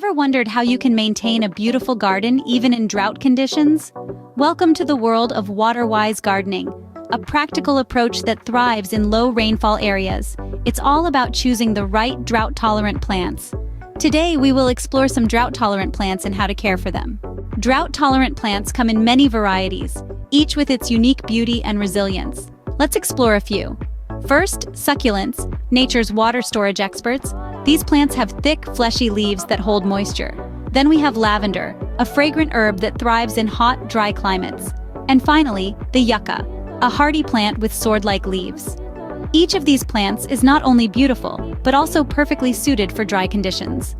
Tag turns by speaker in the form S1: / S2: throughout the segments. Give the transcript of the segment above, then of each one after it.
S1: Ever wondered how you can maintain a beautiful garden even in drought conditions? Welcome to the world of water-wise gardening, a practical approach that thrives in low rainfall areas. It's all about choosing the right drought-tolerant plants. Today, we will explore some drought-tolerant plants and how to care for them. Drought-tolerant plants come in many varieties, each with its unique beauty and resilience. Let's explore a few. First, succulents, nature's water storage experts. These plants have thick, fleshy leaves that hold moisture. Then we have lavender, a fragrant herb that thrives in hot, dry climates. And finally, the yucca, a hardy plant with sword-like leaves. Each of these plants is not only beautiful, but also perfectly suited for dry conditions.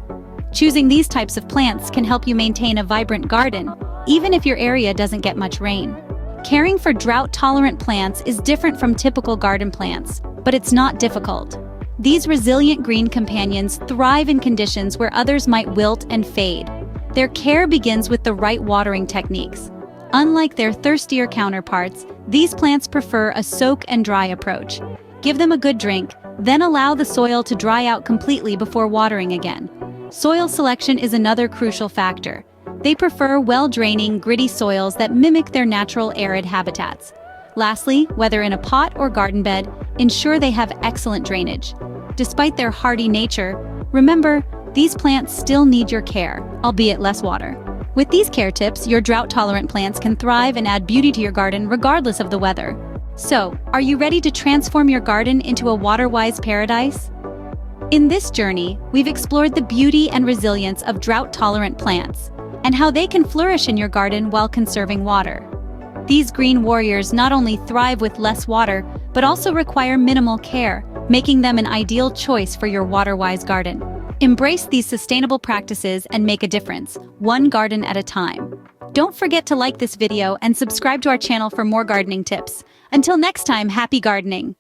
S1: Choosing these types of plants can help you maintain a vibrant garden, even if your area doesn't get much rain. Caring for drought-tolerant plants is different from typical garden plants, but it's not difficult. These resilient green companions thrive in conditions where others might wilt and fade. Their care begins with the right watering techniques. Unlike their thirstier counterparts, these plants prefer a soak and dry approach. Give them a good drink, then allow the soil to dry out completely before watering again. Soil selection is another crucial factor. They prefer well-draining, gritty soils that mimic their natural arid habitats. Lastly, whether in a pot or garden bed, ensure they have excellent drainage. Despite their hardy nature, remember, these plants still need your care, albeit less water. With these care tips, your drought-tolerant plants can thrive and add beauty to your garden regardless of the weather. So, are you ready to transform your garden into a water-wise paradise? In this journey, we've explored the beauty and resilience of drought-tolerant plants and how they can flourish in your garden while conserving water. These green warriors not only thrive with less water, but also require minimal care, making them an ideal choice for your water-wise garden. Embrace these sustainable practices and make a difference, one garden at a time. Don't forget to like this video and subscribe to our channel for more gardening tips. Until next time, happy gardening!